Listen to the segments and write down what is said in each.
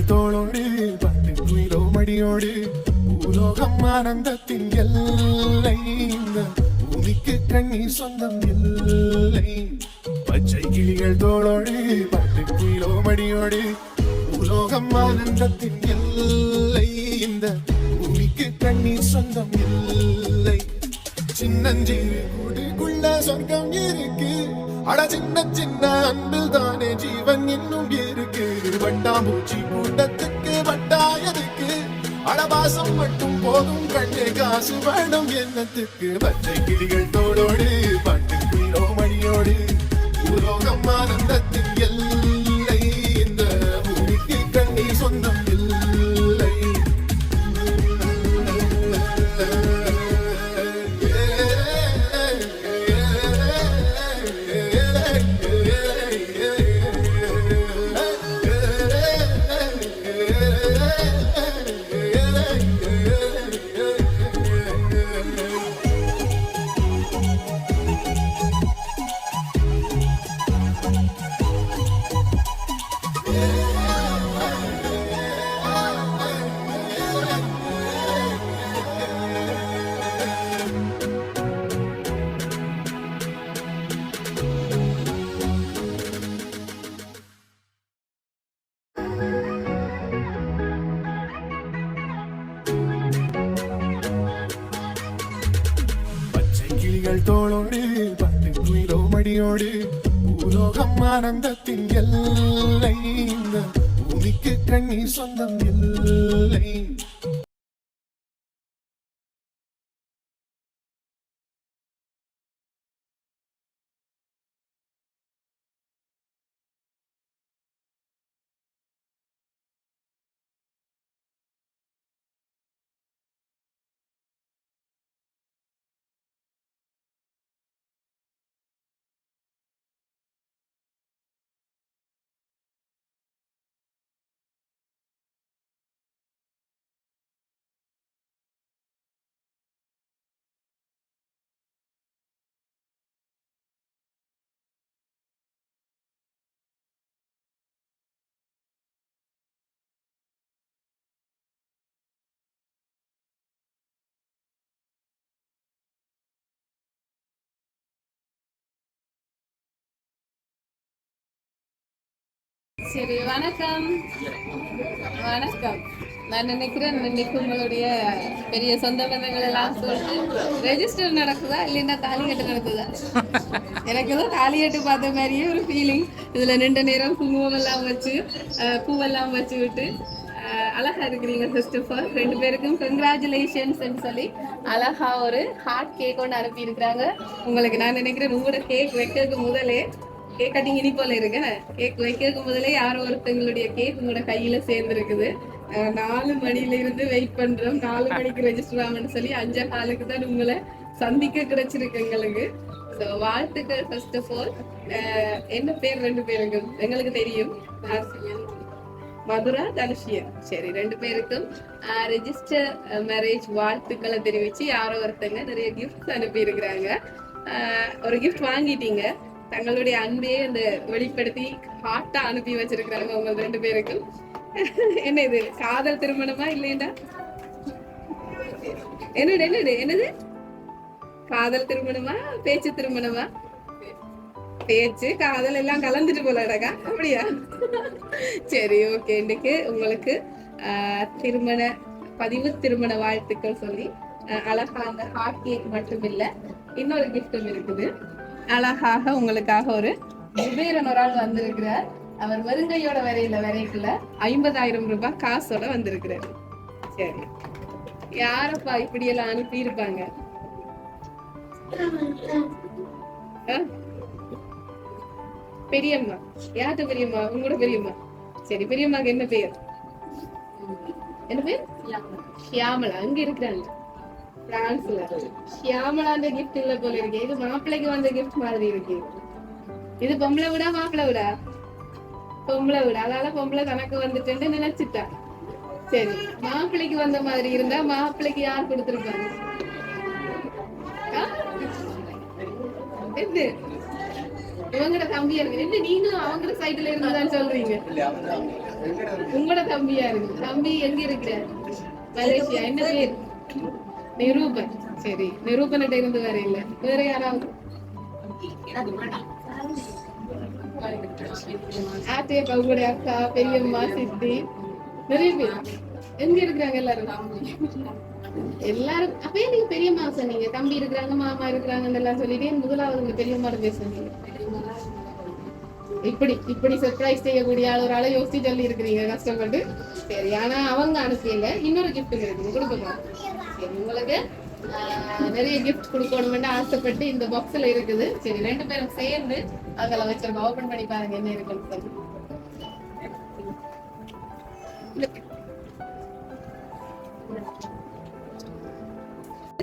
கிளிகள் தோளோடு பட்டு குயிலோ மடியோடு பூலோகம் ஆனந்தத்தின் எல்லை இந்த பூமிக்கு கண்ணீர் சொந்தம் இல்லை. பச்சை கிளிகள் தோளோடு பட்டு குயிலோ மடியோடு பூலோகம் ஆனந்தத்தின் எல்லை இந்த பூமிக்கு கண்ணீர் சொந்தம் இல்லை. சின்னஞ்சிறு கூடுக்குள்ள சொர்க்கம் இருக்கு. அட சின்ன சின்ன அன்பில் தானே ஜீவன் இன்னும் இருக்கு. வட்டாம்பூச்சி கூட்டத்துக்கு வட்டாயதுக்கு அடவாசம் மட்டும் போதும் கண்ணே காசு வேணும் என்னத்துக்கு. பச்சை கிளிகள் தோளோடு பட்டு குயிலோ மணியோடு பூலோகம் ஆனந்தத்தின் எல்லை இந்த பூமிக்கு கண்ணீர் சொந்தம் இல்லை. தோளோடு பட்டு குயிலோ மடியோடு பூலோகம் ஆனந்தத்தின் எல்லை இந்த பூமிக்கு கண்ணீர் சொந்தம் இல்லை. சரி, வணக்கம். வணக்கம். நான் நினைக்கிறேன் இன்னைக்கு உங்களுடைய பெரிய சொந்த பந்தங்கள் எல்லாம் சொல்லிட்டு ரெஜிஸ்டர் நடக்குதா இல்லைன்னா தாலிகட்டு நடக்குதா? எனக்கு ஏதோ தாலிகட்டு பார்த்த மாதிரியே ஒரு ஃபீலிங். இதுல நின்ற நேரம் குங்குமம் எல்லாம் வச்சு பூவெல்லாம் வச்சு விட்டு அழகா இருக்கிறீங்க. ஃபர்ஸ்ட் ஆஃப் ஆல் 2 பேருக்கும் கங்க்ராச்சுலேஷன்ஸ் சொல்லி அழகா ஒரு ஹார்ட் கேக் ஒன்று அனுப்பி இருக்கிறாங்க உங்களுக்கு. நான் நினைக்கிறேன் உங்களோட கேக் வைக்கிறதுக்கு முதலே கேக் கட்டிங் இனி போல இருக்கு. கேக் வைக்கிறதுக்கு முதலே யாரோ ஒருத்தங்களுடைய கேக் உங்களோட கையில சேர்ந்துருக்குது. 4 மணில இருந்து வெயிட் பண்றோம். 4 மணிக்கு ரெஜிஸ்டர் ஆகும்னு சொல்லி 5:15 தான் உங்களை சந்திக்க கிடைச்சிருக்கு எங்களுக்கு. ஸோ வாழ்த்துக்கள். ஃபர்ஸ்ட் ஆஃப் ஆல் என்ன பேர் 2 பேருக்கும் எங்களுக்கு தெரியும், மதுரா தனுஷியன். சரி, 2 பேருக்கும் ரெஜிஸ்டர் மேரேஜ் வாழ்த்துக்களை தெரிவிச்சு யாரோ ஒருத்தங்க நிறைய கிஃப்ட்ஸ் அனுப்பி இருக்கிறாங்க. ஒரு கிஃப்ட் வாங்கிட்டீங்க. தங்களுடைய அன்பையே அந்த வெளிப்படுத்தி ஹார்ட்டா அனுப்பி வச்சிருக்கிறாங்க உங்க 2 பேருக்கும். என்ன இது காதல் திருமணமா இல்லையா? என்னது காதல் திருமணமா பேச்சு திருமணமா? பேச்சு காதல் எல்லாம் கலந்துட்டு போலடாக்கா, அப்படியா? சரி, ஓகே. இன்னைக்கு உங்களுக்கு திருமண வாழ்த்துக்கள் சொல்லி அழகா அந்த ஹார்ட் கேக் மட்டும் இல்ல, இன்னொரு கிஃப்டும் இருக்குது. அழகாக உங்களுக்காக ஒரு குபேரன் ஒரு ஆள் வந்திருக்கிறார். அவர் வருங்கையோட வரைக்குள்ள 50,000 ரூபாய் காசோட வந்திருக்கிறார். சரி, யாரப்பா இப்படி எல்லாம் அனுப்பி இருப்பாங்க? பெரியம்மா. யார்கிட்ட பெரியம்மா? உங்களோட பெரியம்மா. சரி, பெரியம்மாக்கு என்ன பேர்? என்ன பேர்? ஷியாமலா. அங்க இருக்கிறாங்க பிரான்ஸ்ல. ஷியாமலாண்ட கிஃப்ட் இல்ல போல இருக்கு. இது மாப்பிள்ளைக்கு வந்த கிஃப்ட் மாதிரி இருக்கு. இது பொம்பளை விடா மாப்பிள்ளை விடா? பொம்பளை விட. அதனால பொம்பளை தனக்கு வந்துட்டு நினைச்சிட்டா. சரி, மாப்பிள்ளைக்கு வந்த மாதிரி இருந்தா மாப்பிள்ளைக்கு யார் கொடுத்திருப்பாங்க? இவங்கட தம்பியா இருக்கு. நீங்களும் அவங்க சைடுல இருந்துதான் சொல்றீங்க. உங்களோட தம்பியா இருக்கு. தம்பி எங்க இருக்கிற? மலேசியா. என்ன பேர்? நிரூபன். சரி, நிரூபன்கிட்ட இருந்து வேற இல்ல. வேற யாராவது? ஆத்தியப்பா, உங்களுடைய அக்கா, பெரியம்மா, சித்தி, நிறைய பேர் எங்க இருக்கிறாங்க எல்லாரும்? எல்லாரும் அப்பயே நீங்க பெரியம்மா சொன்னீங்க. தம்பி இருக்கிறாங்க, மாமா இருக்கிறாங்கன்னு எல்லாம் சொல்லிட்டு முதலாவது உங்க பெரியம்மா பேசுனீங்க. இப்படி இப்படி சர்ப்ரைஸ் செய்யக்கூடிய ஒரு ஆளை யோசிச்சு சொல்லி இருக்கிறீங்க கஷ்டப்பட்டு. சரி, ஆனா அவங்க அனுப்பியல. இன்னொரு கிஃப்ட் இருக்குது, கொடுப்போம். சரி, உங்களுக்கு நிறைய கிஃப்ட் கொடுக்கணும்னு ஆசைப்பட்டு இந்த பாக்ஸ்ல இருக்குது. சரி, 2 பேரும் சேர்ந்து அதில் வச்சிருக்கோம். ஓபன் பண்ணி பாருங்க என்ன இருக்குன்னு சொல்லி.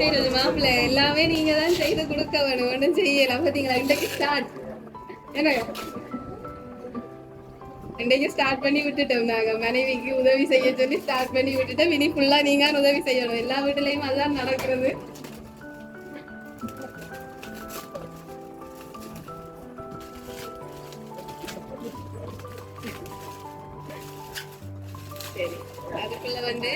செய்யறது மாப்பிள்ள எல்லாமே நீங்க தான் செய்து கொடுக்க வேணும். ஒன்றும் செய்யலாம். பாத்தீங்களா, இன்றைக்கு ஸ்டார்ட் என்ன இன்றைக்கு ஸ்டார்ட் பண்ணி விட்டுட்டோம். நாங்க மனைவிக்கு உதவி செய்ய சொல்லி ஸ்டார்ட் பண்ணி விட்டுட்டோம். இனி ஃபுல்லா நீங்க உதவி செய்யணும். எல்லா வீட்டுலயும் அதுதான் நடக்கிறது. சரி, அதுக்குள்ள வந்து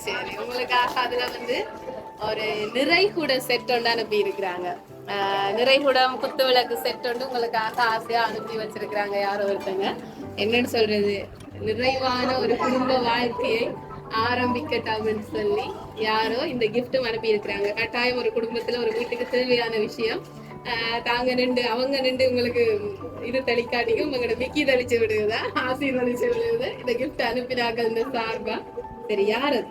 சரி, உங்களுக்காக அதுல வந்து ஒரு நிறைகுட செட் ஒன்று அனுப்பி இருக்கிறாங்க. நிறைகுடம் குத்து விளக்கு செட் ஒன்று உங்களுக்காக ஆசையா அனுப்பி வச்சிருக்கிறாங்க. யாரோ ஒருத்தங்க என்னன்னு சொல்றது, நிறைவான ஒரு குடும்ப வாழ்க்கையை ஆரம்பிக்கட்டாம்னு சொல்லி யாரோ இந்த கிஃப்டும் அனுப்பி இருக்கிறாங்க. கட்டாயம் ஒரு குடும்பத்துல ஒரு வீட்டுக்கு தேவையான விஷயம். தாங்க நின்று அவங்க நின்று உங்களுக்கு இது தெளிக்காட்டிக்கும் உங்களோட மிக்கி தெளிச்சு விடுவதா, ஆசி தெளிச்சு விடுவது இந்த கிஃப்ட் அனுப்பினாங்க இந்த சார்பா. சரி, யார் அது?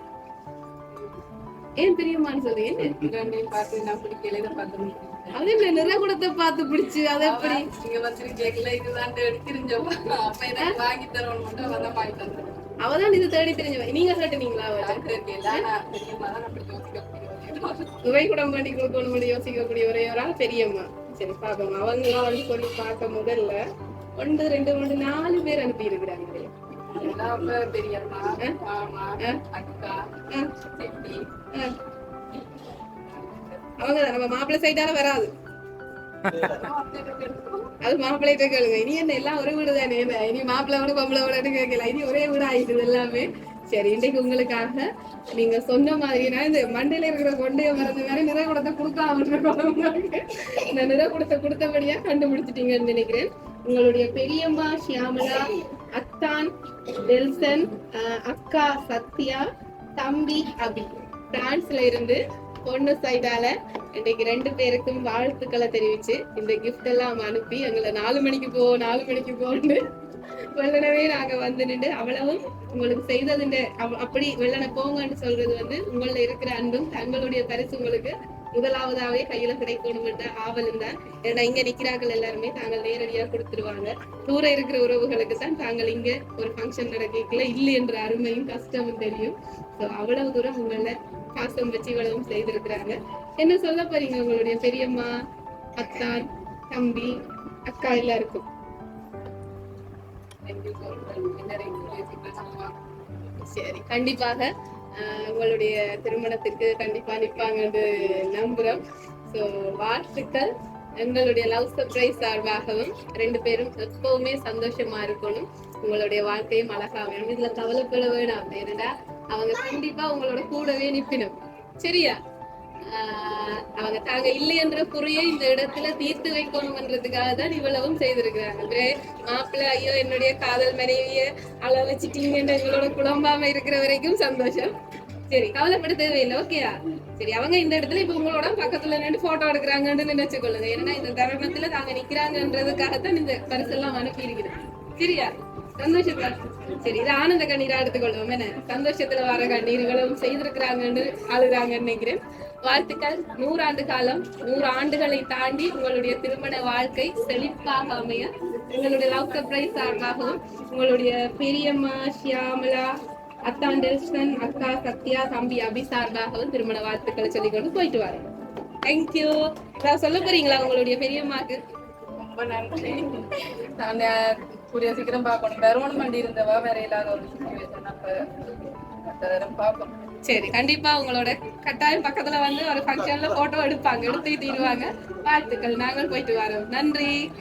ஏன் பெரியம்மான்னு சொல்றீங்க? பார்த்து நான் பிடிக்கல, இதை பார்த்து அது இல்ல நிறகுடத்தை பார்த்து பிடிச்சு அதை எப்படி நீங்க வச்சிருக்கீங்களா? இதுதான் தெரிஞ்சோம். அப்ப இதை வாங்கி தரணும் மட்டும் அதான் வாங்கி தந்தேன். அவதான் இது தேடி தெரிஞ்சவ. நீங்க கேட்டீங்களா? புகைக்குடம் பண்ணி கொடுக்கணும் யோசிக்கக்கூடிய ஒரே ஒரு ஆள் பெரியம்மா. சரி, பாப்போம். அவங்க வந்து சொல்லி பார்க்க முதல்ல 1 2 3 4 பேர் அனுப்பி இருக்கிறாங்க. பெரியம்மா, அக்கா, அவங்க நம்ம மாப்பிள்ளை சைடால வராது. அது மாப்பிள்ளைகிட்ட கேளுங்க. இனி என்ன எல்லாம் ஒரே வீடு தானே, இனி மாப்பிள்ளை வீடு பொம்பளை வீடுன்னு கேட்கல. இனி ஒரே வீடு ஆயிடுது எல்லாமே. சரி, இன்றைக்கு உங்களுக்காக நீங்க சொன்ன மாதிரினா இந்த மண்டையில இருக்கிற கொண்டைய மறந்து மாதிரி நிறைகுடத்தை கொடுக்காம இந்த நிறைகுடத்தை கொடுத்தபடியா கண்டுபிடிச்சிட்டீங்கன்னு நினைக்கிறேன். உங்களுடைய பெரியம்மா ஷியாமலா, அத்தான் டெல்சன், அக்கா சத்யா, தம்பி அபி, பிரான்ஸ்ல இருந்து பொண்ணு சைடால இன்னைக்கு 2 பேருக்கும் வாழ்த்துக்களை தெரிவிச்சு இந்த கிஃப்ட் எல்லாம் அனுப்பி எங்களை 4 மணிக்கு போன்னு வெள்ளனவே நாங்க வந்து நின்று அவ்வளவும் உங்களுக்கு செய்ததுண்டு. அப்படி வெள்ளன போங்கன்னு சொல்றது வந்து உங்கள இருக்கிற அன்பும் தங்களுடைய பரிசு உங்களுக்கு முதலாவதாவே கையில கிடைக்கணும் என்ற ஆவலும் தான். ஏன்னா இங்க நிக்கிறார்கள் எல்லாருமே தாங்கள் நேரடியா கொடுத்துருவாங்க. தூர இருக்கிற உறவுகளுக்கு தான் தாங்கள் இங்க ஒரு ஃபங்க்ஷன் நடக்கல இல்லை என்ற அருமையும் கஷ்டமும் தெரியும். அவ்வளவு தூரம் உங்கள பாசம் வச்சு இவ்வளவும் செய்திருக்கிறாங்க. என்ன சொல்ல போறீங்க உங்களுடைய பெரியம்மா, அத்தான், தம்பி, அக்கா எல்லாருக்கும்? சரி, கண்டிப்பாக உங்களுடைய திருமணத்திற்கு கண்டிப்பா நிற்பாங்கன்னு நம்புறோம். சோ வாழ்த்துக்கள். எங்களுடைய லவ் சர்ப்ரைஸ் சார்பாகவும் 2 பேரும் எப்பவுமே சந்தோஷமா இருக்கணும். உங்களுடைய வாழ்க்கையும் அழகா வேணும். இதுல கவலைப்பட வேணாம். ஏன்னா அவங்க கண்டிப்பா உங்களோட கூடவே நிற்கணும். சரியா? அவங்க தாங்க இல்லை என்ற குறையை இந்த இடத்துல தீர்த்து வைக்கணும்ன்றதுக்காக தான் இவ்வளவும் செய்திருக்கிறாங்க. மாப்பிள்ளை ஐயோ என்னுடைய காதல் மனைவிய அள வச்சுட்டீங்கன்ற எங்களோட குழம்பாம இருக்கிற வரைக்கும் சந்தோஷம். சரி, கவலைப்பட தேவையில்லை. ஓகேயா? சரி, அவங்க இந்த இடத்துல இப்ப உங்களோட பக்கத்துல நின்று போட்டோ எடுக்கிறாங்கன்னு நினைச்சுக்கொள்ளுங்க. ஏன்னா இந்த தருணத்துல தாங்க நிக்கிறாங்கன்றதுக்காகத்தான் இந்த பரிசெல்லாம் அனுப்பி இருக்கிறேன். சரியா? சந்தோஷப்பா. சரி, இது ஆனந்த கண்ணீரா எடுத்துக்கொள்வோம். என்ன சந்தோஷத்துல வர கண்ணீர்களும் செய்திருக்கிறாங்கன்னு அழுகிறாங்கன்னு நினைக்கிறேன். வாழ்த்துக்கள். 100 ஆண்டு காலம், 100 ஆண்டுகளை தாண்டி உங்களுடைய திருமண வாழ்க்கை செழிப்பாக அமைய உங்களுடைய லவ் சர்ப்ரைஸ் சார்பாகவும் உங்களுடைய பெரியம்மா ஷியாமலா, அத்தான் டெல்சன், அக்கா சத்யா, தம்பி அபி சார்பாகவும் திருமண வாழ்த்துக்களை சொல்லிக்கொண்டு போயிட்டு வரேன். தேங்க்யூ. ஏதாவது சொல்ல போறீங்களா உங்களுடைய பெரியம்மாக்கு? ரொம்ப நன்றி. நான் கூடிய சீக்கிரம் பார்க்கணும். வருமானம் வண்டி இருந்தவா வேற இல்லாத ஒரு சுச்சுவேஷன். அப்ப சரி, கண்டிப்பா உங்களோட கட்டாயம் பக்கத்துல வந்து ஒரு ஃபங்க்ஷன்ல போட்டோ எடுப்பாங்க, எடுத்து தீருவாங்க. வாழ்த்துக்கள், நாங்கள் போயிட்டு வரோம். நன்றி.